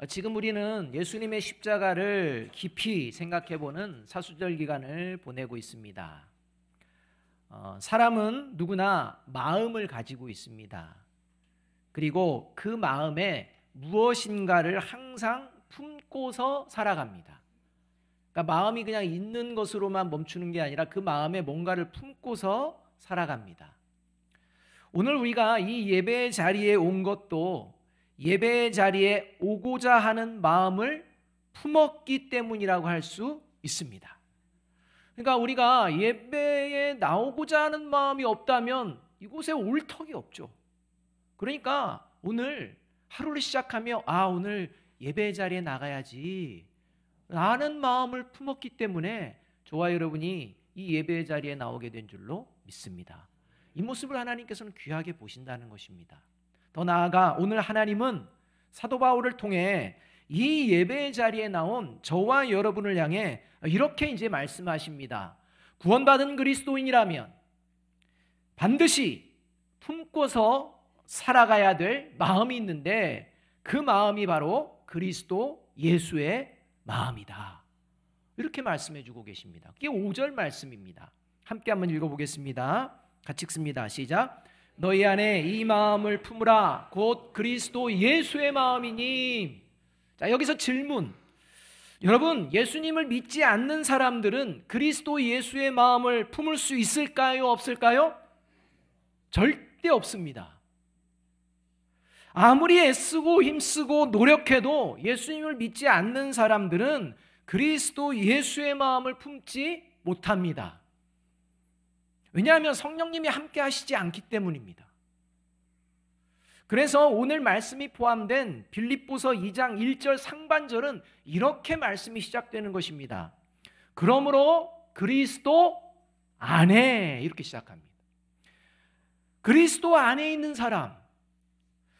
지금 우리는 예수님의 십자가를 깊이 생각해보는 사수절 기간을 보내고 있습니다. 사람은 누구나 마음을 가지고 있습니다. 그리고 그 마음에 무엇인가를 항상 품고서 살아갑니다. 그러니까 마음이 그냥 있는 것으로만 멈추는 게 아니라 그 마음에 뭔가를 품고서 살아갑니다. 오늘 우리가 이 예배의 자리에 온 것도 예배의 자리에 오고자 하는 마음을 품었기 때문이라고 할 수 있습니다. 그러니까 우리가 예배에 나오고자 하는 마음이 없다면 이곳에 올 턱이 없죠. 그러니까 오늘 하루를 시작하며 오늘 예배의 자리에 나가야지 라는 마음을 품었기 때문에 저와 여러분이 이 예배의 자리에 나오게 된 줄로 믿습니다. 이 모습을 하나님께서는 귀하게 보신다는 것입니다. 더 나아가 오늘 하나님은 사도 바울을 통해 이 예배의 자리에 나온 저와 여러분을 향해 이렇게 이제 말씀하십니다. 구원받은 그리스도인이라면 반드시 품고서 살아가야 될 마음이 있는데 그 마음이 바로 그리스도 예수의 마음이다. 이렇게 말씀해 주고 계십니다. 그게 5절 말씀입니다. 함께 한번 읽어보겠습니다. 같이 읽습니다. 시작. 너희 안에 이 마음을 품으라 곧 그리스도 예수의 마음이니. 자, 여기서 질문. 여러분, 예수님을 믿지 않는 사람들은 그리스도 예수의 마음을 품을 수 있을까요? 없을까요? 절대 없습니다. 아무리 애쓰고 힘쓰고 노력해도 예수님을 믿지 않는 사람들은 그리스도 예수의 마음을 품지 못합니다. 왜냐하면 성령님이 함께 하시지 않기 때문입니다. 그래서 오늘 말씀이 포함된 빌립보서 2장 1절 상반절은 이렇게 말씀이 시작되는 것입니다. 그러므로 그리스도 안에, 이렇게 시작합니다. 그리스도 안에 있는 사람,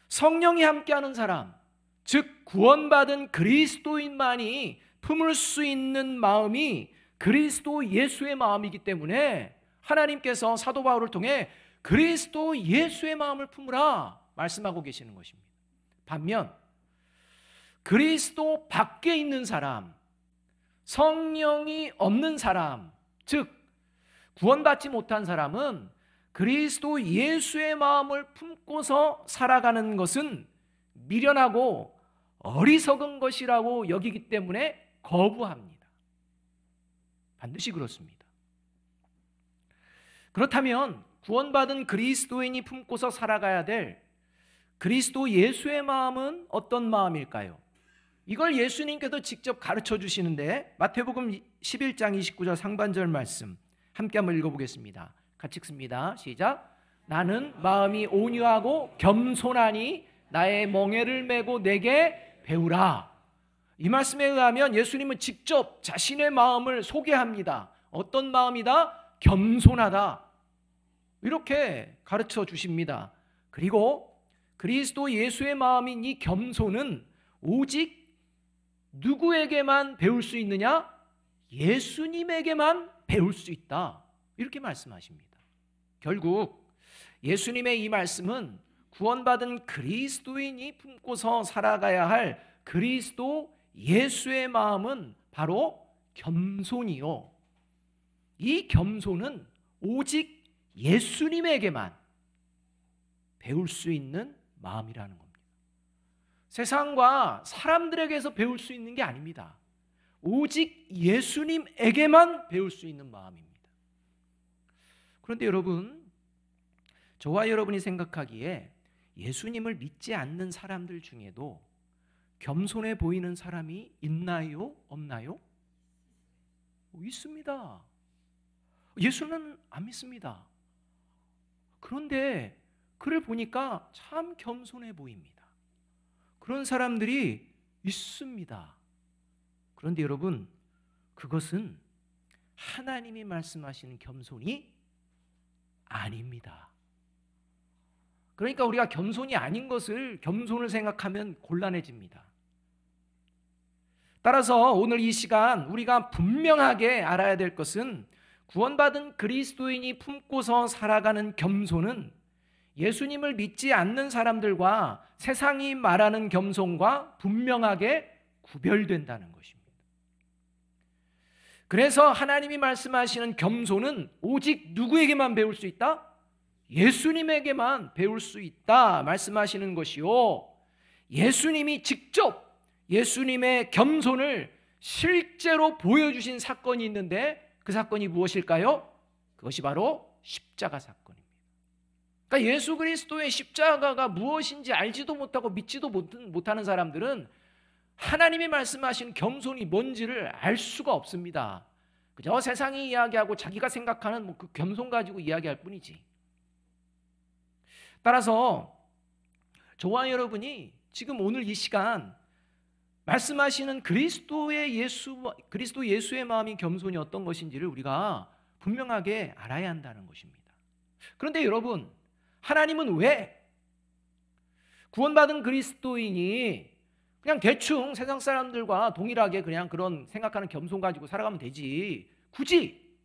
성령이 함께하는 사람, 즉 구원받은 그리스도인만이 품을 수 있는 마음이 그리스도 예수의 마음이기 때문에 하나님께서 사도 바울을 통해 그리스도 예수의 마음을 품으라 말씀하고 계시는 것입니다. 반면 그리스도 밖에 있는 사람, 성령이 없는 사람, 즉 구원받지 못한 사람은 그리스도 예수의 마음을 품고서 살아가는 것은 미련하고 어리석은 것이라고 여기기 때문에 거부합니다. 반드시 그렇습니다. 그렇다면 구원받은 그리스도인이 품고서 살아가야 될 그리스도 예수의 마음은 어떤 마음일까요? 이걸 예수님께서 직접 가르쳐 주시는데 마태복음 11장 29절 상반절 말씀 함께 한번 읽어보겠습니다. 같이 읽습니다. 시작. 나는 마음이 온유하고 겸손하니 나의 멍에를 메고 내게 배우라. 이 말씀에 의하면 예수님은 직접 자신의 마음을 소개합니다. 어떤 마음이다? 겸손하다. 이렇게 가르쳐 주십니다. 그리고 그리스도 예수의 마음인 이 겸손은 오직 누구에게만 배울 수 있느냐? 예수님에게만 배울 수 있다. 이렇게 말씀하십니다. 결국 예수님의 이 말씀은 구원받은 그리스도인이 품고서 살아가야 할 그리스도 예수의 마음은 바로 겸손이요. 이 겸손은 오직 예수님에게만 배울 수 있는 마음이라는 겁니다. 세상과 사람들에게서 배울 수 있는 게 아닙니다. 오직 예수님에게만 배울 수 있는 마음입니다. 그런데 여러분, 저와 여러분이 생각하기에 예수님을 믿지 않는 사람들 중에도 겸손해 보이는 사람이 있나요? 없나요? 있습니다. 예수는 안 믿습니다. 그런데 그를 보니까 참 겸손해 보입니다. 그런 사람들이 있습니다. 그런데 여러분, 그것은 하나님이 말씀하시는 겸손이 아닙니다. 그러니까 우리가 겸손이 아닌 것을 겸손을 생각하면 곤란해집니다. 따라서 오늘 이 시간 우리가 분명하게 알아야 될 것은 구원받은 그리스도인이 품고서 살아가는 겸손은 예수님을 믿지 않는 사람들과 세상이 말하는 겸손과 분명하게 구별된다는 것입니다. 그래서 하나님이 말씀하시는 겸손은 오직 누구에게만 배울 수 있다? 예수님에게만 배울 수 있다 말씀하시는 것이요, 예수님이 직접 예수님의 겸손을 실제로 보여주신 사건이 있는데 그 사건이 무엇일까요? 그것이 바로 십자가 사건입니다. 그러니까 예수 그리스도의 십자가가 무엇인지 알지도 못하고 믿지도 못하는 사람들은 하나님이 말씀하신 겸손이 뭔지를 알 수가 없습니다. 그저 세상이 이야기하고 자기가 생각하는 그 겸손 가지고 이야기할 뿐이지. 따라서 저와 여러분이 지금 오늘 이 시간 말씀하시는 그리스도 예수의 마음이 겸손이 어떤 것인지를 우리가 분명하게 알아야 한다는 것입니다. 그런데 여러분, 하나님은 왜 구원받은 그리스도인이 그냥 대충 세상 사람들과 동일하게 그냥 그런 생각하는 겸손 가지고 살아가면 되지, 굳이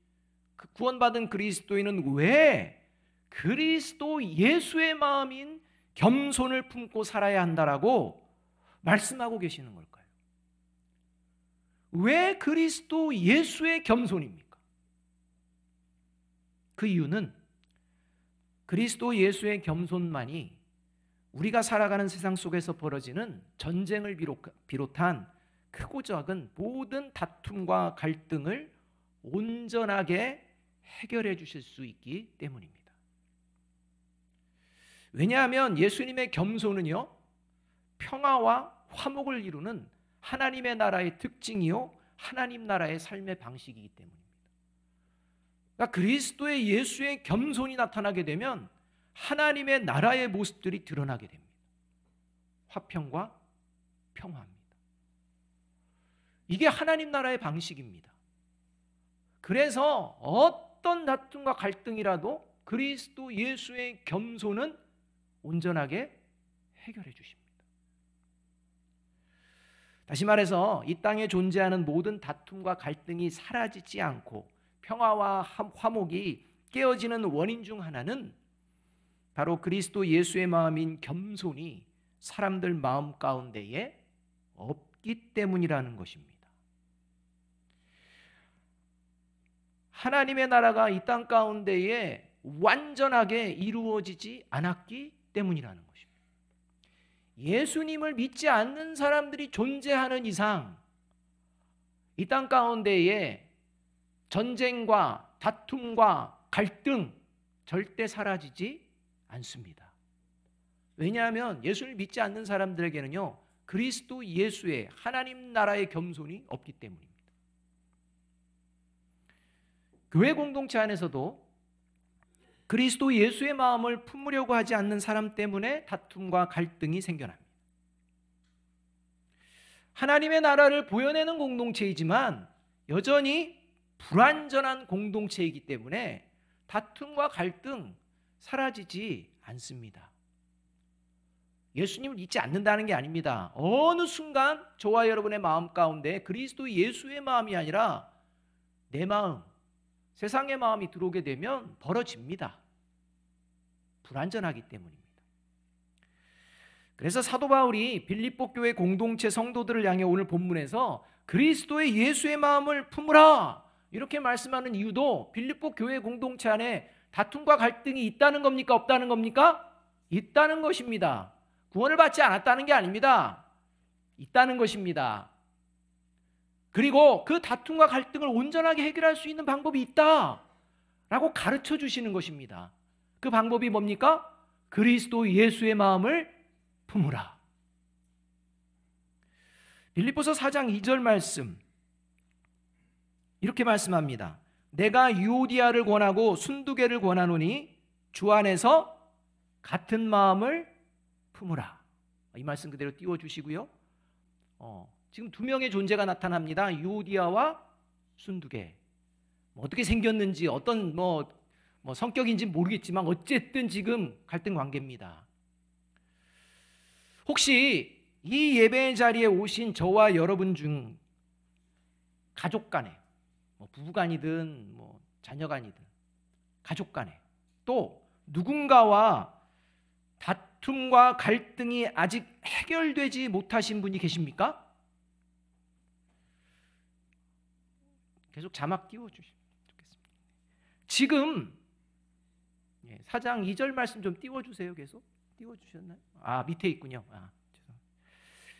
그 구원받은 그리스도인은 왜 그리스도 예수의 마음인 겸손을 품고 살아야 한다라고 말씀하고 계시는 걸까요? 왜 그리스도 예수의 겸손입니까? 그 이유는 그리스도 예수의 겸손만이 우리가 살아가는 세상 속에서 벌어지는 전쟁을 비롯한 크고 작은 모든 다툼과 갈등을 온전하게 해결해 주실 수 있기 때문입니다. 왜냐하면 예수님의 겸손은요, 평화와 화목을 이루는 하나님의 나라의 특징이요, 하나님 나라의 삶의 방식이기 때문입니다. 그러니까 그리스도의 예수의 겸손이 나타나게 되면 하나님의 나라의 모습들이 드러나게 됩니다. 화평과 평화입니다. 이게 하나님 나라의 방식입니다. 그래서 어떤 다툼과 갈등이라도 그리스도 예수의 겸손은 온전하게 해결해 주십니다. 다시 말해서 이 땅에 존재하는 모든 다툼과 갈등이 사라지지 않고 평화와 화목이 깨어지는 원인 중 하나는 바로 그리스도 예수의 마음인 겸손이 사람들 마음 가운데에 없기 때문이라는 것입니다. 하나님의 나라가 이 땅 가운데에 완전하게 이루어지지 않았기 때문이라는 것입니다. 예수님을 믿지 않는 사람들이 존재하는 이상 이 땅 가운데에 전쟁과 다툼과 갈등 절대 사라지지 않습니다. 왜냐하면 예수를 믿지 않는 사람들에게는요, 그리스도 예수의 하나님 나라의 겸손이 없기 때문입니다. 교회 공동체 안에서도 그리스도 예수의 마음을 품으려고 하지 않는 사람 때문에 다툼과 갈등이 생겨납니다. 하나님의 나라를 보여내는 공동체이지만 여전히 불완전한 공동체이기 때문에 다툼과 갈등 사라지지 않습니다. 예수님을 잊지 않는다는 게 아닙니다. 어느 순간 저와 여러분의 마음 가운데 그리스도 예수의 마음이 아니라 내 마음, 세상의 마음이 들어오게 되면 벌어집니다. 불완전하기 때문입니다. 그래서 사도 바울이 빌립보 교회 공동체 성도들을 향해 오늘 본문에서 그리스도의 예수의 마음을 품으라 이렇게 말씀하는 이유도 빌립보 교회 공동체 안에 다툼과 갈등이 있다는 겁니까? 없다는 겁니까? 있다는 것입니다. 구원을 받지 않았다는 게 아닙니다. 있다는 것입니다. 그리고 그 다툼과 갈등을 온전하게 해결할 수 있는 방법이 있다라고 가르쳐 주시는 것입니다. 그 방법이 뭡니까? 그리스도 예수의 마음을 품으라. 빌립보서 4장 2절 말씀 이렇게 말씀합니다. 내가 유오디아를 권하고 순두개를 권하노니 주 안에서 같은 마음을 품으라. 이 말씀 그대로 띄워주시고요. 지금 두 명의 존재가 나타납니다. 유오디아와 순두개. 어떻게 생겼는지 어떤 성격인지 모르겠지만 어쨌든 지금 갈등 관계입니다. 혹시 이 예배의 자리에 오신 저와 여러분 중 가족 간에 부부간이든 자녀간이든 가족 간에 또 누군가와 다툼과 갈등이 아직 해결되지 못하신 분이 계십니까? 계속 자막 띄워주시면 좋겠습니다. 지금 4장 2절 말씀 좀 띄워주세요. 계속 띄워주셨나요? 밑에 있군요. 죄송합니다.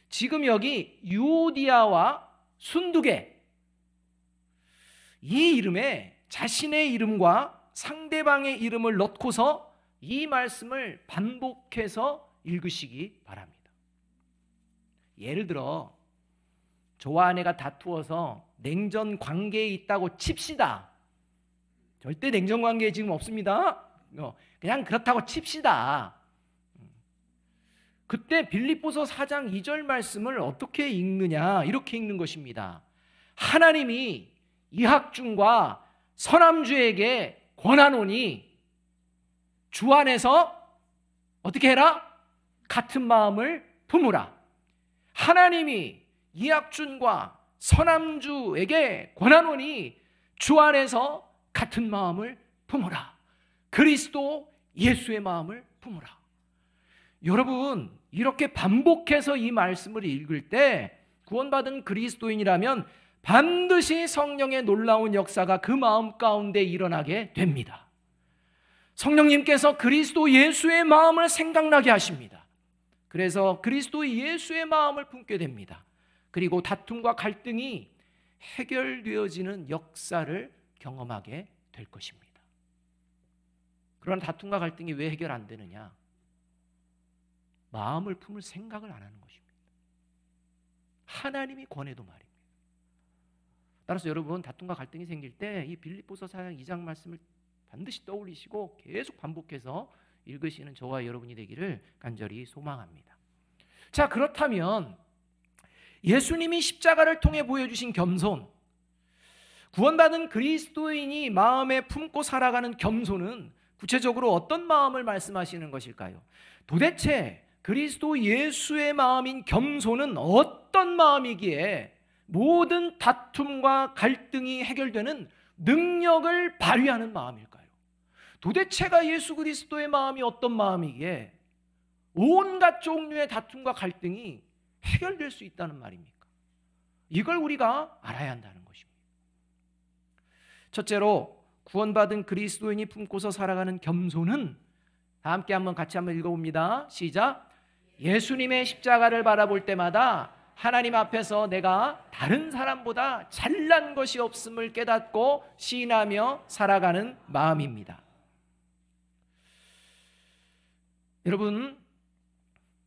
지금 여기 유오디아와 순두계, 이 이름에 자신의 이름과 상대방의 이름을 넣고서 이 말씀을 반복해서 읽으시기 바랍니다. 예를 들어 저와 아내가 다투어서 냉전 관계에 있다고 칩시다. 절대 냉전 관계에 지금 없습니다. 그냥 그렇다고 칩시다. 그때 빌립보서 4장 2절 말씀을 어떻게 읽느냐, 이렇게 읽는 것입니다. 하나님이 이학중과 서남주에게 권하노니 주 안에서 어떻게 해라? 같은 마음을 품으라. 하나님이 이학준과 서남주에게 권하노니 주 안에서 같은 마음을 품으라. 그리스도 예수의 마음을 품으라. 여러분, 이렇게 반복해서 이 말씀을 읽을 때 구원받은 그리스도인이라면 반드시 성령의 놀라운 역사가 그 마음 가운데 일어나게 됩니다. 성령님께서 그리스도 예수의 마음을 생각나게 하십니다. 그래서 그리스도 예수의 마음을 품게 됩니다. 그리고 다툼과 갈등이 해결되어지는 역사를 경험하게 될 것입니다. 그런 다툼과 갈등이 왜 해결 안 되느냐? 마음을 품을 생각을 안 하는 것입니다. 하나님이 권해도 말입니다. 따라서 여러분, 다툼과 갈등이 생길 때 이 빌립보서 4장 2장 말씀을 반드시 떠올리시고 계속 반복해서 읽으시는 저와 여러분이 되기를 간절히 소망합니다. 자, 그렇다면 예수님이 십자가를 통해 보여주신 겸손, 구원받은 그리스도인이 마음에 품고 살아가는 겸손은 구체적으로 어떤 마음을 말씀하시는 것일까요? 도대체 그리스도 예수의 마음인 겸손은 어떤 마음이기에 모든 다툼과 갈등이 해결되는 능력을 발휘하는 마음일까요? 도대체가 예수 그리스도의 마음이 어떤 마음이기에 온갖 종류의 다툼과 갈등이 해결될 수 있다는 말입니까? 이걸 우리가 알아야 한다는 것입니다. 첫째로, 구원받은 그리스도인이 품고서 살아가는 겸손은 다 함께 같이 한번 읽어봅니다. 시작. 예수님의 십자가를 바라볼 때마다 하나님 앞에서 내가 다른 사람보다 잘난 것이 없음을 깨닫고 시인하며 살아가는 마음입니다. 여러분,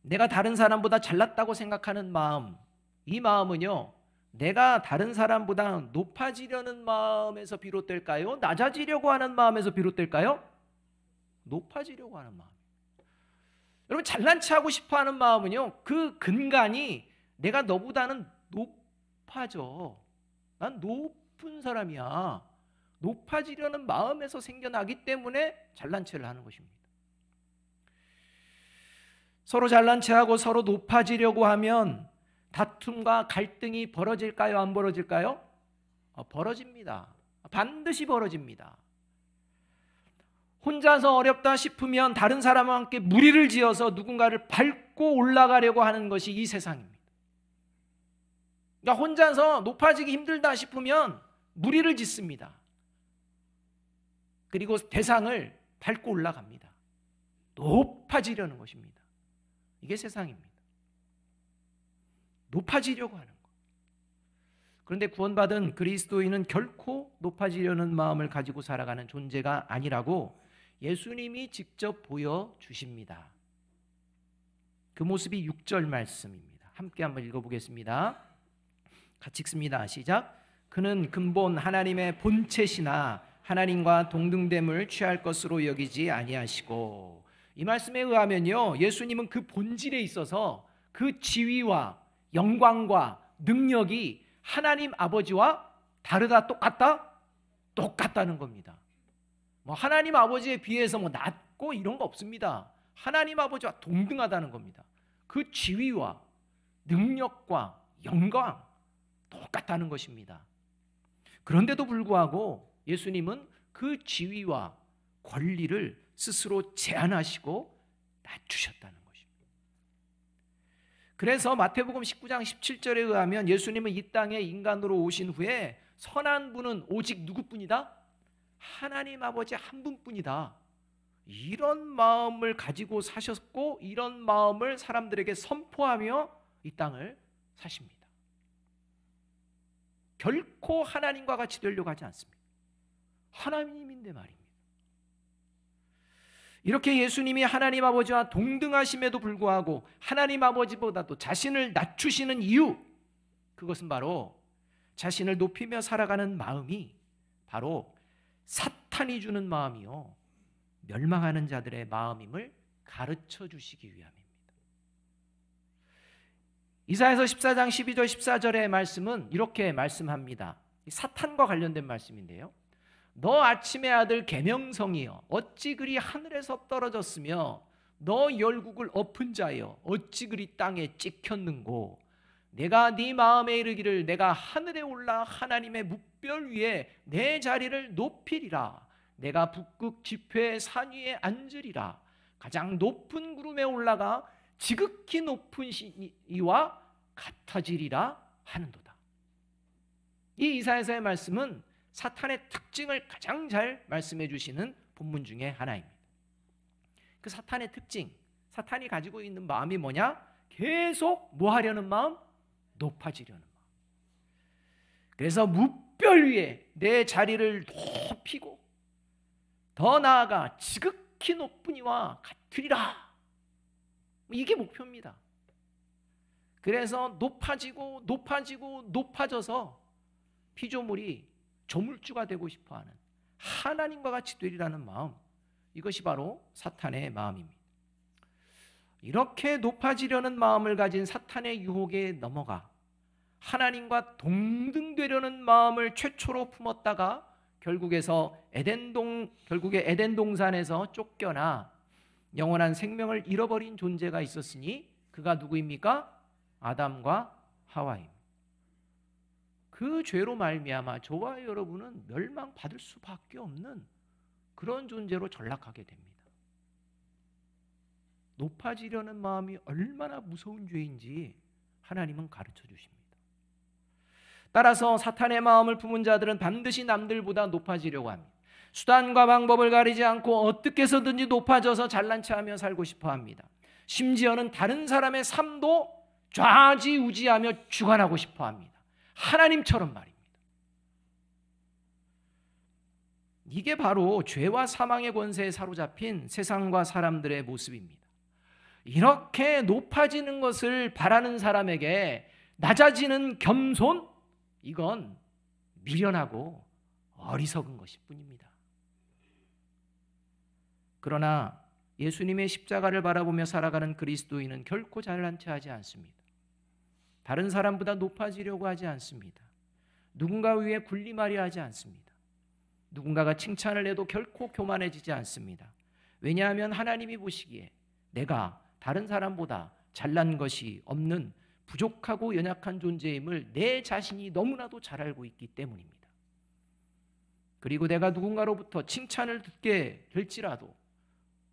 내가 다른 사람보다 잘났다고 생각하는 마음, 이 마음은요, 내가 다른 사람보다 높아지려는 마음에서 비롯될까요? 낮아지려고 하는 마음에서 비롯될까요? 높아지려고 하는 마음. 여러분, 잘난 체 하고 싶어하는 마음은요, 그 근간이 내가 너보다는 높아져, 난 높은 사람이야, 높아지려는 마음에서 생겨나기 때문에 잘난 체를 하는 것입니다. 서로 잘난 체하고 서로 높아지려고 하면 다툼과 갈등이 벌어질까요? 안 벌어질까요? 벌어집니다. 반드시 벌어집니다. 혼자서 어렵다 싶으면 다른 사람과 함께 무리를 지어서 누군가를 밟고 올라가려고 하는 것이 이 세상입니다. 그러니까 혼자서 높아지기 힘들다 싶으면 무리를 짓습니다. 그리고 대상을 밟고 올라갑니다. 높아지려는 것입니다. 이게 세상입니다. 높아지려고 하는 것. 그런데 구원받은 그리스도인은 결코 높아지려는 마음을 가지고 살아가는 존재가 아니라고 예수님이 직접 보여주십니다. 그 모습이 6절 말씀입니다. 함께 한번 읽어보겠습니다. 같이 읽습니다. 시작. 그는 근본 하나님의 본체시나 하나님과 동등됨을 취할 것으로 여기지 아니하시고, 이 말씀에 의하면요, 예수님은 그 본질에 있어서 그 지위와 영광과 능력이 하나님 아버지와 다르다, 똑같다? 똑같다는 겁니다. 하나님 아버지에 비해서 낮고 이런 거 없습니다. 하나님 아버지와 동등하다는 겁니다. 그 지위와 능력과 영광 똑같다는 것입니다. 그런데도 불구하고 예수님은 그 지위와 권리를 스스로 제한하시고 낮추셨다는 것입니다. 그래서 마태복음 19장 17절에 의하면 예수님은 이 땅에 인간으로 오신 후에 선한 분은 오직 누구뿐이다? 하나님 아버지 한 분뿐이다. 이런 마음을 가지고 사셨고 이런 마음을 사람들에게 선포하며 이 땅을 사십니다. 결코 하나님과 같이 되려고 하지 않습니다. 하나님인데 말입니다. 이렇게 예수님이 하나님 아버지와 동등하심에도 불구하고 하나님 아버지보다도 자신을 낮추시는 이유, 그것은 바로 자신을 높이며 살아가는 마음이 바로 사탄이 주는 마음이요 멸망하는 자들의 마음임을 가르쳐 주시기 위함입니다. 이사야서 14장 12절 14절의 말씀은 이렇게 말씀합니다. 사탄과 관련된 말씀인데요. 너 아침의 아들 계명성이여 어찌 그리 하늘에서 떨어졌으며 너 열국을 엎은 자여 어찌 그리 땅에 찍혔는고 내가 네 마음에 이르기를 내가 하늘에 올라 하나님의 뭇별 위에 내 자리를 높이리라 내가 북극 지폐의 산 위에 앉으리라 가장 높은 구름에 올라가 지극히 높은 이와 같아지리라 하는도다. 이 이사야서의 말씀은 사탄의 특징을 가장 잘 말씀해 주시는 본문 중에 하나입니다. 그 사탄의 특징, 사탄이 가지고 있는 마음이 뭐냐? 계속 뭐 하려는 마음? 높아지려는 마음. 그래서 뭇별 위에 내 자리를 높이고 더 나아가 지극히 높은 이와 같으리라. 이게 목표입니다. 그래서 높아지고 높아지고 높아져서 피조물이 조물주가 되고 싶어하는 하나님과 같이 되리라는 마음, 이것이 바로 사탄의 마음입니다. 이렇게 높아지려는 마음을 가진 사탄의 유혹에 넘어가 하나님과 동등되려는 마음을 최초로 품었다가 결국에 에덴 동산에서 쫓겨나 영원한 생명을 잃어버린 존재가 있었으니 그가 누구입니까? 아담과 하와입니다. 그 죄로 말미암아 저와 여러분은 멸망받을 수밖에 없는 그런 존재로 전락하게 됩니다. 높아지려는 마음이 얼마나 무서운 죄인지 하나님은 가르쳐 주십니다. 따라서 사탄의 마음을 품은 자들은 반드시 남들보다 높아지려고 합니다. 수단과 방법을 가리지 않고 어떻게 해서든지 높아져서 잘난 체하며 살고 싶어 합니다. 심지어는 다른 사람의 삶도 좌지우지하며 주관하고 싶어 합니다. 하나님처럼 말입니다. 이게 바로 죄와 사망의 권세에 사로잡힌 세상과 사람들의 모습입니다. 이렇게 높아지는 것을 바라는 사람에게 낮아지는 겸손, 이건 미련하고 어리석은 것일 뿐입니다. 그러나 예수님의 십자가를 바라보며 살아가는 그리스도인은 결코 잘난 체하지 않습니다. 다른 사람보다 높아지려고 하지 않습니다. 누군가 위에 군림하려 하지 않습니다. 누군가가 칭찬을 해도 결코 교만해지지 않습니다. 왜냐하면 하나님이 보시기에 내가 다른 사람보다 잘난 것이 없는 부족하고 연약한 존재임을 내 자신이 너무나도 잘 알고 있기 때문입니다. 그리고 내가 누군가로부터 칭찬을 듣게 될지라도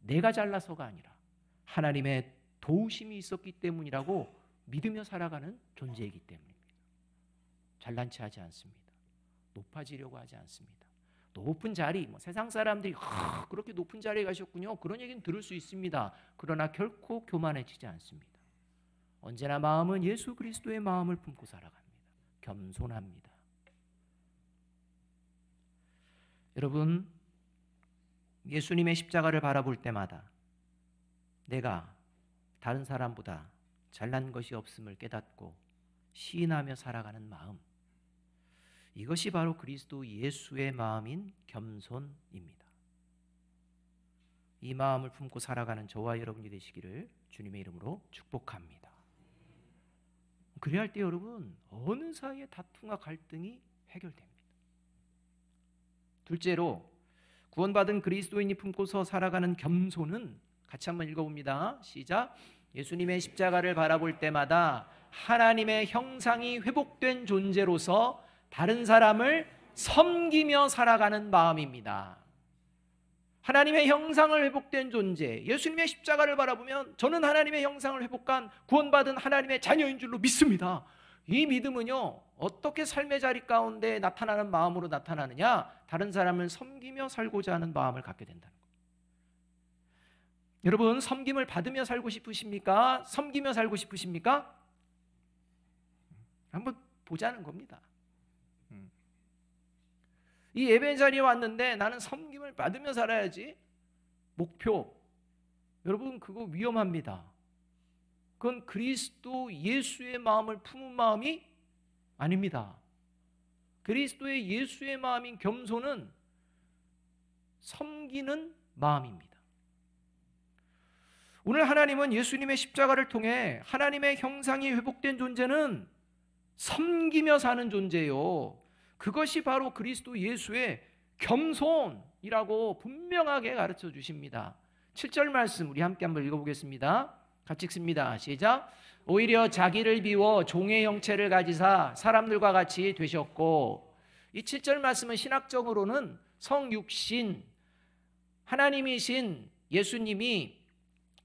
내가 잘나서가 아니라 하나님의 도우심이 있었기 때문이라고 믿으며 살아가는 존재이기 때문입니다. 잘난 체하지 않습니다. 높아지려고 하지 않습니다. 높은 자리, 세상 사람들이 그렇게 높은 자리에 가셨군요, 그런 얘기는 들을 수 있습니다. 그러나 결코 교만해지지 않습니다. 언제나 마음은 예수 그리스도의 마음을 품고 살아갑니다. 겸손합니다. 여러분, 예수님의 십자가를 바라볼 때마다 내가 다른 사람보다 잘난 것이 없음을 깨닫고 시인하며 살아가는 마음, 이것이 바로 그리스도 예수의 마음인 겸손입니다. 이 마음을 품고 살아가는 저와 여러분이 되시기를 주님의 이름으로 축복합니다. 그래야 할 때 여러분, 어느 사이의 다툼과 갈등이 해결됩니다. 둘째로, 구원받은 그리스도인이 품고서 살아가는 겸손은 같이 한번 읽어봅니다. 시작. 예수님의 십자가를 바라볼 때마다 하나님의 형상이 회복된 존재로서 다른 사람을 섬기며 살아가는 마음입니다. 하나님의 형상을 회복된 존재, 예수님의 십자가를 바라보면 저는 하나님의 형상을 회복한 구원받은 하나님의 자녀인 줄로 믿습니다. 이 믿음은요, 어떻게 삶의 자리 가운데 나타나는 마음으로 나타나느냐? 다른 사람을 섬기며 살고자 하는 마음을 갖게 된다는 거예요. 여러분, 섬김을 받으며 살고 싶으십니까? 섬기며 살고 싶으십니까? 한번 보자는 겁니다. 이 예배 자리에 왔는데 나는 섬김을 받으며 살아야지. 목표. 여러분, 그거 위험합니다. 그건 그리스도 예수의 마음을 품은 마음이 아닙니다. 그리스도의 예수의 마음인 겸손은 섬기는 마음입니다. 오늘 하나님은 예수님의 십자가를 통해 하나님의 형상이 회복된 존재는 섬기며 사는 존재예요. 그것이 바로 그리스도 예수의 겸손이라고 분명하게 가르쳐 주십니다. 7절 말씀 우리 함께 한번 읽어보겠습니다. 같이 읽습니다. 시작. 오히려 자기를 비워 종의 형체를 가지사 사람들과 같이 되셨고, 이 7절 말씀은 신학적으로는 성육신, 하나님이신 예수님이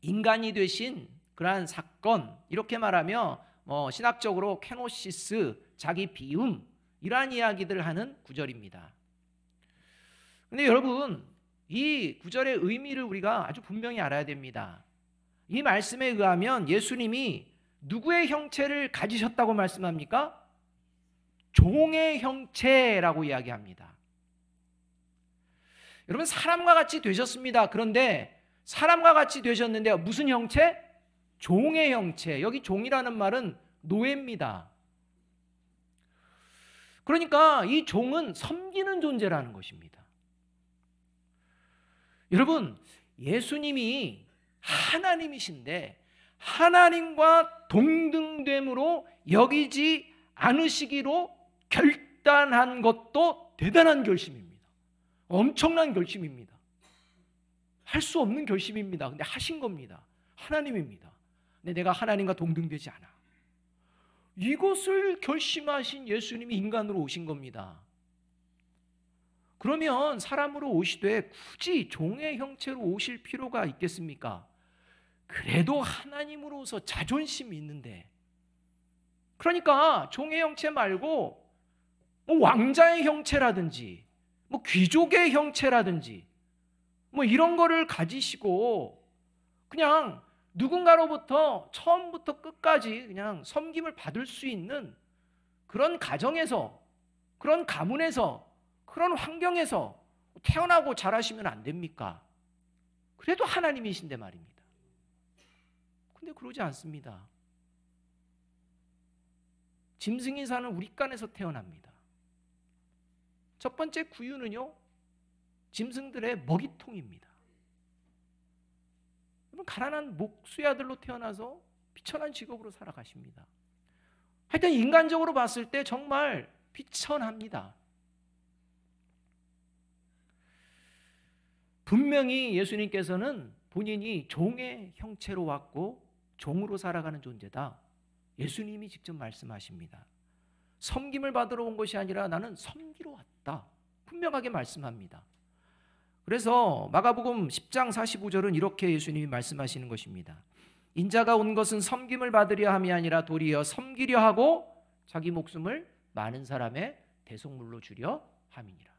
인간이 되신 그러한 사건, 이렇게 말하며 신학적으로 케노시스, 자기 비움, 이러한 이야기들을 하는 구절입니다. 그런데 여러분, 이 구절의 의미를 우리가 아주 분명히 알아야 됩니다. 이 말씀에 의하면 예수님이 누구의 형체를 가지셨다고 말씀합니까? 종의 형체라고 이야기합니다. 여러분, 사람과 같이 되셨습니다. 그런데 사람과 같이 되셨는데 무슨 형체? 종의 형체. 여기 종이라는 말은 노예입니다. 그러니까 이 종은 섬기는 존재라는 것입니다. 여러분, 예수님이 하나님이신데 하나님과 동등됨으로 여기지 않으시기로 결단한 것도 대단한 결심입니다. 엄청난 결심입니다. 할 수 없는 결심입니다. 근데 하신 겁니다. 하나님입니다. 근데 내가 하나님과 동등되지 않아. 이것을 결심하신 예수님이 인간으로 오신 겁니다. 그러면 사람으로 오시되 굳이 종의 형체로 오실 필요가 있겠습니까? 그래도 하나님으로서 자존심이 있는데, 그러니까 종의 형체 말고 왕자의 형체라든지 귀족의 형체라든지 이런 거를 가지시고 그냥 누군가로부터 처음부터 끝까지 그냥 섬김을 받을 수 있는 그런 가정에서, 그런 가문에서, 그런 환경에서 태어나고 자라시면 안 됩니까? 그래도 하나님이신데 말입니다. 근데 그러지 않습니다. 짐승이 사는 우리간에서 태어납니다. 첫 번째 구유는요, 짐승들의 먹이통입니다. 가난한 목수야들로 태어나서 비천한 직업으로 살아가십니다. 하여튼 인간적으로 봤을 때 정말 비천합니다. 분명히 예수님께서는 본인이 종의 형체로 왔고 종으로 살아가는 존재다. 예수님이 직접 말씀하십니다. 섬김을 받으러 온 것이 아니라 나는 섬기러 왔다. 분명하게 말씀합니다. 그래서 마가복음 10장 45절은 이렇게 예수님이 말씀하시는 것입니다. 인자가 온 것은 섬김을 받으려 함이 아니라 도리어 섬기려 하고 자기 목숨을 많은 사람의 대속물로 주려 함이니라.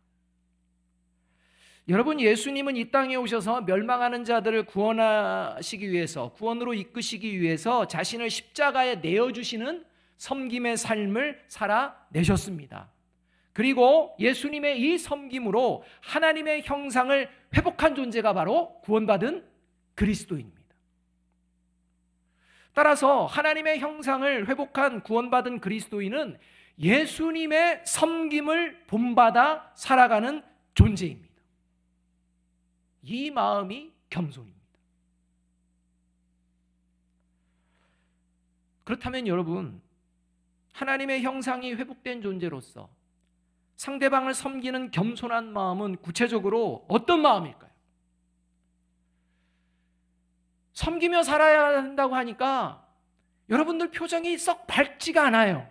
여러분, 예수님은 이 땅에 오셔서 멸망하는 자들을 구원하시기 위해서, 구원으로 이끄시기 위해서 자신을 십자가에 내어주시는 섬김의 삶을 살아내셨습니다. 그리고 예수님의 이 섬김으로 하나님의 형상을 회복한 존재가 바로 구원받은 그리스도인입니다. 따라서 하나님의 형상을 회복한 구원받은 그리스도인은 예수님의 섬김을 본받아 살아가는 존재입니다. 이 마음이 겸손입니다. 그렇다면 여러분, 하나님의 형상이 회복된 존재로서 상대방을 섬기는 겸손한 마음은 구체적으로 어떤 마음일까요? 섬기며 살아야 한다고 하니까 여러분들 표정이 썩 밝지가 않아요.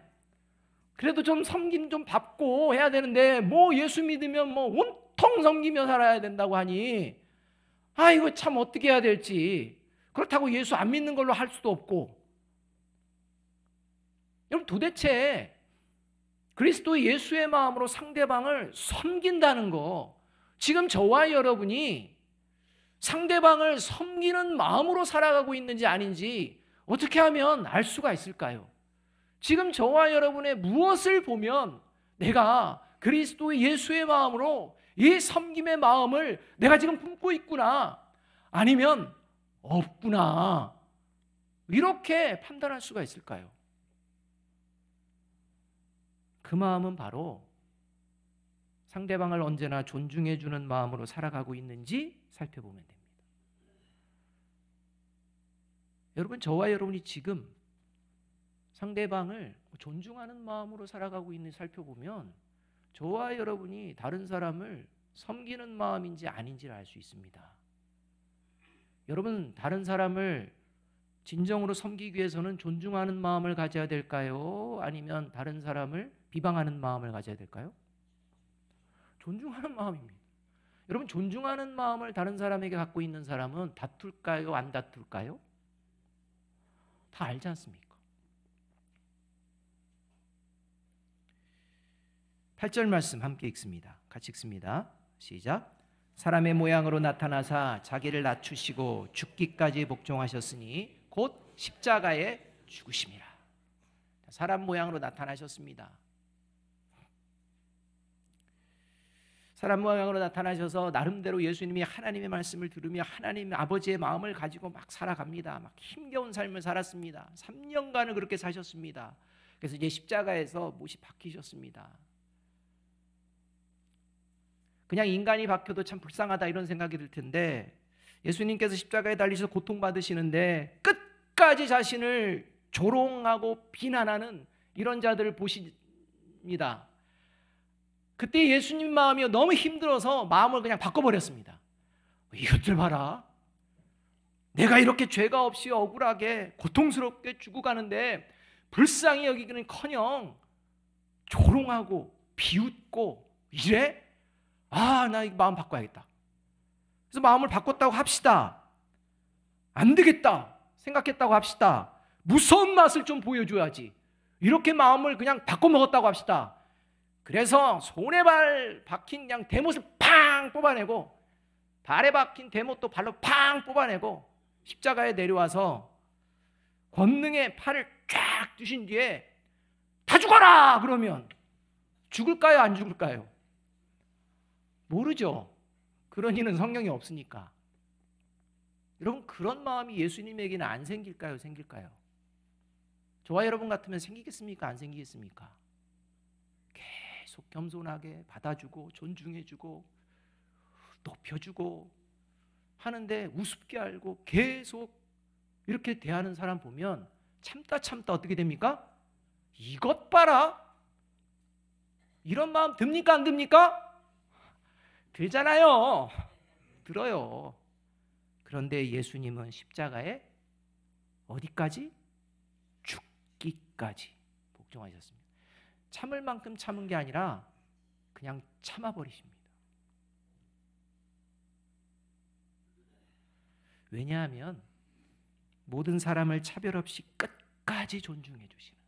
그래도 좀 섬김 좀 받고 해야 되는데 예수 믿으면 온통 섬기며 살아야 된다고 하니 아, 이거 참 어떻게 해야 될지. 그렇다고 예수 안 믿는 걸로 할 수도 없고. 여러분, 도대체 그리스도 예수의 마음으로 상대방을 섬긴다는 거, 지금 저와 여러분이 상대방을 섬기는 마음으로 살아가고 있는지 아닌지 어떻게 하면 알 수가 있을까요? 지금 저와 여러분의 무엇을 보면 내가 그리스도 예수의 마음으로 이 섬김의 마음을 내가 지금 품고 있구나, 아니면 없구나, 이렇게 판단할 수가 있을까요? 그 마음은 바로 상대방을 언제나 존중해 주는 마음으로 살아가고 있는지 살펴보면 됩니다. 여러분, 저와 여러분이 지금 상대방을 존중하는 마음으로 살아가고 있는지 살펴보면 저와 여러분이 다른 사람을 섬기는 마음인지 아닌지를 알 수 있습니다. 여러분, 다른 사람을 진정으로 섬기기 위해서는 존중하는 마음을 가져야 될까요? 아니면 다른 사람을 비방하는 마음을 가져야 될까요? 존중하는 마음입니다. 여러분, 존중하는 마음을 다른 사람에게 갖고 있는 사람은 다툴까요? 안 다툴까요? 다 알지 않습니까? 8절 말씀 함께 읽습니다. 같이 읽습니다. 시작. 사람의 모양으로 나타나사 자기를 낮추시고 죽기까지 복종하셨으니 곧 십자가에 죽으심이라. 사람 모양으로 나타나셨습니다. 사람 모양으로 나타나셔서 나름대로 예수님이 하나님의 말씀을 들으며 하나님 아버지의 마음을 가지고 막 살아갑니다. 막 힘겨운 삶을 살았습니다. 3년간을 그렇게 사셨습니다. 그래서 이제 십자가에서 못이 박히셨습니다. 그냥 인간이 박혀도 참 불쌍하다 이런 생각이 들 텐데, 예수님께서 십자가에 달리셔서 고통받으시는데 끝까지 자신을 조롱하고 비난하는 이런 자들을 보십니다. 그때 예수님 마음이 너무 힘들어서 마음을 그냥 바꿔버렸습니다. 이것들 봐라, 내가 이렇게 죄가 없이 억울하게 고통스럽게 죽어가는데 불쌍히 여기기는커녕 조롱하고 비웃고 이래? 아, 나 이 마음 바꿔야겠다. 그래서 마음을 바꿨다고 합시다. 안 되겠다 생각했다고 합시다. 무서운 맛을 좀 보여줘야지. 이렇게 마음을 그냥 바꿔먹었다고 합시다. 그래서 손에 발 박힌 그냥 대못을 팡 뽑아내고, 발에 박힌 대못도 발로 팡 뽑아내고 십자가에 내려와서 권능의 팔을 쫙 두신 뒤에 다 죽어라 그러면 죽을까요? 안 죽을까요? 모르죠. 그런 일은 성경에 없으니까. 여러분, 그런 마음이 예수님에게는 안 생길까요? 생길까요? 저와 여러분 같으면 생기겠습니까? 안 생기겠습니까? 계속 겸손하게 받아주고 존중해주고 높여주고 하는데 우습게 알고 계속 이렇게 대하는 사람 보면 참다 어떻게 됩니까? 이것 봐라, 이런 마음 듭니까? 안 듭니까? 들잖아요. 들어요. 그런데 예수님은 십자가에 어디까지? 죽기까지 복종하셨습니다. 참을 만큼 참은 게 아니라 그냥 참아버리십니다. 왜냐하면 모든 사람을 차별 없이 끝까지 존중해 주시는,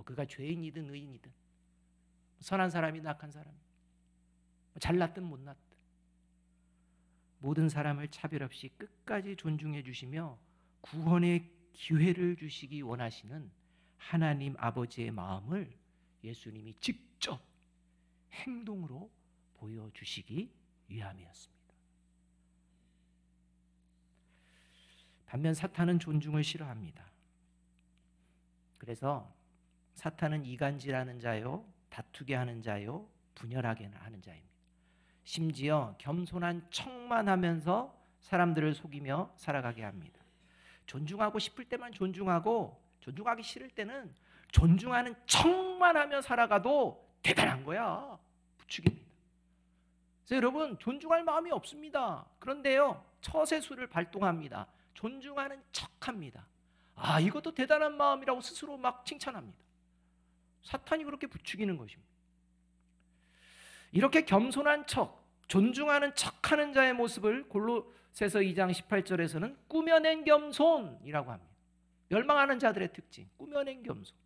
그가 죄인이든 의인이든 선한 사람이든 악한 사람, 잘났든 못났든 모든 사람을 차별 없이 끝까지 존중해 주시며 구원의 기회를 주시기 원하시는 하나님 아버지의 마음을 예수님이 직접 행동으로 보여주시기 위함이었습니다. 반면 사탄은 존중을 싫어합니다. 그래서 사탄은 이간질하는 자요, 다투게 하는 자요, 분열하게 하는 자입니다. 심지어 겸손한 척만 하면서 사람들을 속이며 살아가게 합니다. 존중하고 싶을 때만 존중하고 존중하기 싫을 때는 존중하는 척만 하며 살아가도 대단한 거야. 부추깁니다. 그래서 여러분, 존중할 마음이 없습니다. 그런데요, 처세술을 발동합니다. 존중하는 척합니다. 아, 이것도 대단한 마음이라고 스스로 막 칭찬합니다. 사탄이 그렇게 부추기는 것입니다. 이렇게 겸손한 척, 존중하는 척하는 자의 모습을 골로새서 2장 18절에서는 꾸며낸 겸손이라고 합니다. 멸망하는 자들의 특징, 꾸며낸 겸손.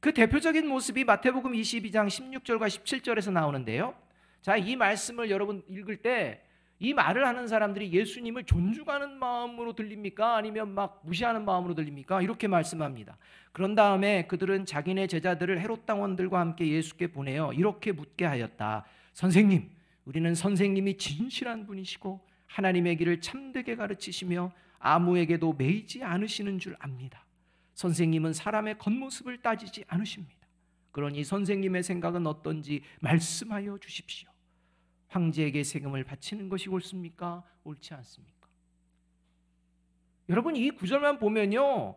그 대표적인 모습이 마태복음 22장 16절과 17절에서 나오는데요. 자, 이 말씀을 여러분 읽을 때 이 말을 하는 사람들이 예수님을 존중하는 마음으로 들립니까? 아니면 막 무시하는 마음으로 들립니까? 이렇게 말씀합니다. 그런 다음에 그들은 자기네 제자들을 헤롯 당원들과 함께 예수께 보내어 이렇게 묻게 하였다. 선생님, 우리는 선생님이 진실한 분이시고 하나님의 길을 참되게 가르치시며 아무에게도 매이지 않으시는 줄 압니다. 선생님은 사람의 겉모습을 따지지 않으십니다. 그러니 선생님의 생각은 어떤지 말씀하여 주십시오. 황제에게 세금을 바치는 것이 옳습니까? 옳지 않습니까? 여러분, 이 구절만 보면요,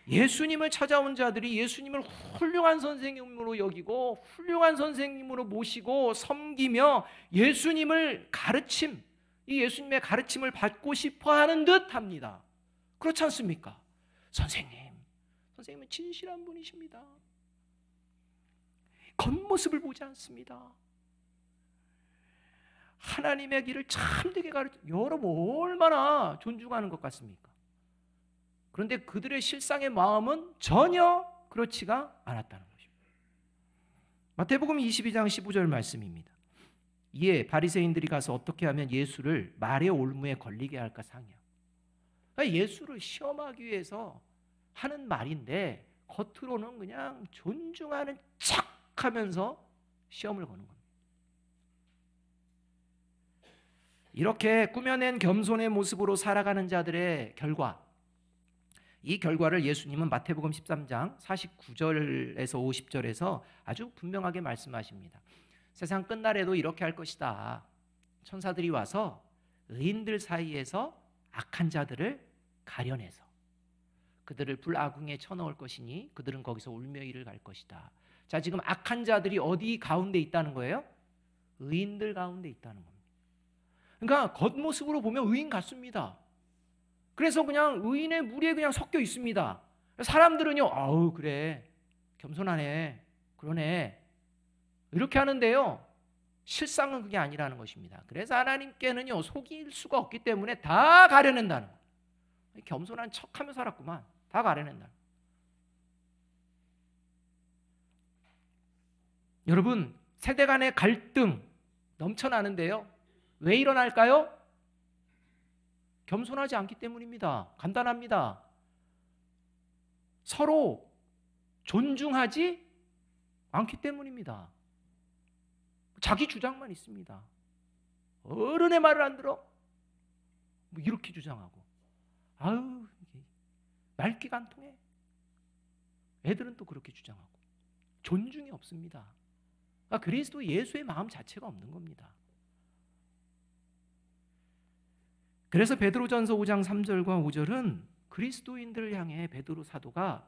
예수님을 찾아온 자들이 예수님을 훌륭한 선생님으로 여기고 훌륭한 선생님으로 모시고 섬기며 예수님을 가르침, 이 예수님의 가르침을 받고 싶어하는 듯합니다. 그렇지 않습니까? 선생님은 진실한 분이십니다. 겉모습을 보지 않습니다. 하나님의 길을 참되게 가르쳐, 여러분 얼마나 존중하는 것 같습니까? 그런데 그들의 실상의 마음은 전혀 그렇지가 않았다는 것입니다. 마태복음 22장 15절 말씀입니다. 이에 바리새인들이 가서 어떻게 하면 예수를 말의 올무에 걸리게 할까 상의하고, 그러니까 예수를 시험하기 위해서 하는 말인데 겉으로는 그냥 존중하는 척하면서 시험을 거는 겁니다. 이렇게 꾸며낸 겸손의 모습으로 살아가는 자들의 결과, 이 결과를 예수님은 마태복음 13장 49절에서 50절에서 아주 분명하게 말씀하십니다. 세상 끝날에도 이렇게 할 것이다. 천사들이 와서 의인들 사이에서 악한 자들을 가려내서 그들을 불아궁에 쳐넣을 것이니 그들은 거기서 울며 이를 갈 것이다. 자, 지금 악한 자들이 어디 가운데 있다는 거예요? 의인들 가운데 있다는 겁니다. 그러니까 겉모습으로 보면 의인 같습니다. 그래서 그냥 의인의 무리에 그냥 섞여 있습니다. 사람들은요, 아우 그래, 겸손하네, 그러네, 이렇게 하는데요, 실상은 그게 아니라는 것입니다. 그래서 하나님께는요, 속일 수가 없기 때문에 다 가려낸다는 거예요. 겸손한 척하며 살았구만, 다 가려낸다. 여러분, 세대 간의 갈등 넘쳐나는데요, 왜 일어날까요? 겸손하지 않기 때문입니다. 간단합니다. 서로 존중하지 않기 때문입니다. 자기 주장만 있습니다. 어른의 말을 안 들어? 뭐 이렇게 주장하고, 아유 말귀가 안 통해. 애들은 또 그렇게 주장하고, 존중이 없습니다. 그러니까 그리스도 예수의 마음 자체가 없는 겁니다. 그래서 베드로전서 5장 3절과 5절은 그리스도인들을 향해 베드로 사도가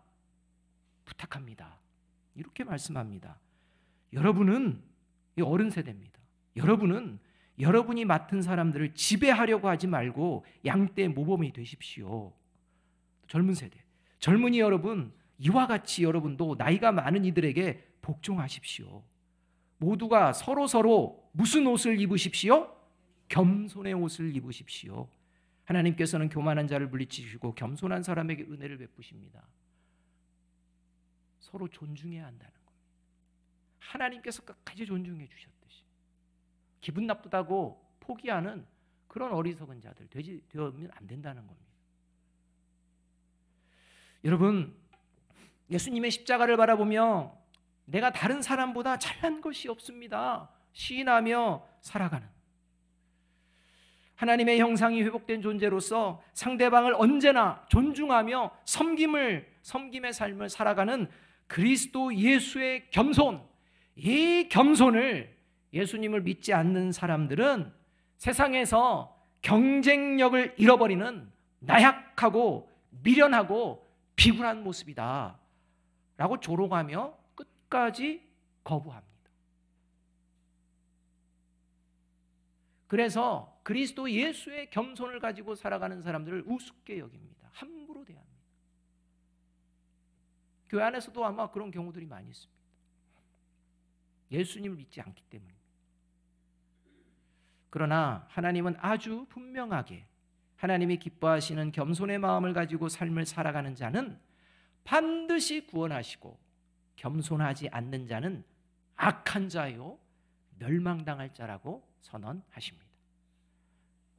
부탁합니다. 이렇게 말씀합니다. 여러분은, 이 어른 세대입니다. 여러분은 여러분이 맡은 사람들을 지배하려고 하지 말고 양떼 모범이 되십시오. 젊은 세대, 젊은이 여러분, 이와 같이 여러분도 나이가 많은 이들에게 복종하십시오. 모두가 서로 무슨 옷을 입으십시오? 겸손의 옷을 입으십시오. 하나님께서는 교만한 자를 물리치시고 겸손한 사람에게 은혜를 베푸십니다. 서로 존중해야 한다는 겁니다. 하나님께서 끝까지 존중해 주셨듯이 기분 나쁘다고 포기하는 그런 어리석은 자들 되면 안 된다는 겁니다. 여러분, 예수님의 십자가를 바라보며 내가 다른 사람보다 잘난 것이 없습니다 시인하며 살아가는, 하나님의 형상이 회복된 존재로서 상대방을 언제나 존중하며 섬김의 삶을 살아가는 그리스도 예수의 겸손, 이 겸손을 예수님을 믿지 않는 사람들은 세상에서 경쟁력을 잃어버리는 나약하고 미련하고 비굴한 모습이다 라고 조롱하며 끝까지 거부합니다. 그래서 그리스도 예수의 겸손을 가지고 살아가는 사람들을 우습게 여깁니다. 함부로 대합니다. 교회 안에서도 아마 그런 경우들이 많이 있습니다. 예수님을 믿지 않기 때문입니다. 그러나 하나님은 아주 분명하게 하나님이 기뻐하시는 겸손의 마음을 가지고 삶을 살아가는 자는 반드시 구원하시고 겸손하지 않는 자는 악한 자요 멸망당할 자라고 선언하십니다.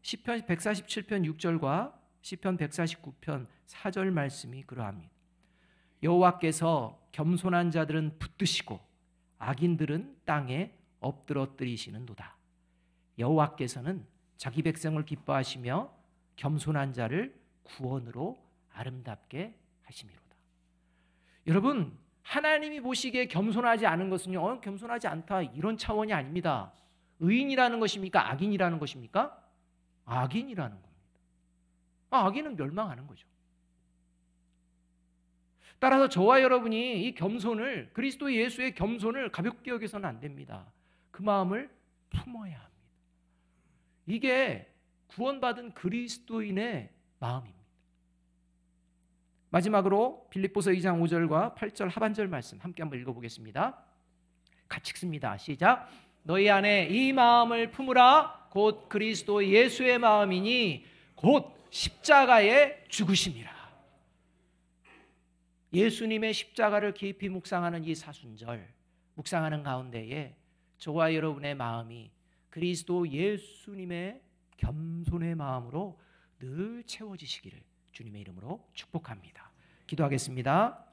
시편 147편 6절과 시편 149편 4절 말씀이 그러합니다. 여호와께서 겸손한 자들은 붙드시고 악인들은 땅에 엎드러뜨리시는도다. 여호와께서는 자기 백성을 기뻐하시며 겸손한 자를 구원으로 아름답게 하심이로다. 여러분, 하나님이 보시기에 겸손하지 않은 것은요, 겸손하지 않다 이런 차원이 아닙니다. 의인이라는 것입니까? 악인이라는 것입니까? 악인이라는 겁니다. 악인은 멸망하는 거죠. 따라서 저와 여러분이 이 겸손을, 그리스도 예수의 겸손을 가볍게 여겨서는 안 됩니다. 그 마음을 품어야 합니다. 이게 구원받은 그리스도인의 마음입니다. 마지막으로 빌립보서 2장 5절과 8절 하반절 말씀 함께 한번 읽어보겠습니다. 같이 읽습니다. 시작. 너희 안에 이 마음을 품으라. 곧 그리스도 예수의 마음이니 곧 십자가에 죽으심이라. 예수님의 십자가를 깊이 묵상하는 이 사순절, 묵상하는 가운데에 저와 여러분의 마음이 그리스도 예수님의 겸손의 마음으로 늘 채워지시기를 주님의 이름으로 축복합니다. 기도하겠습니다.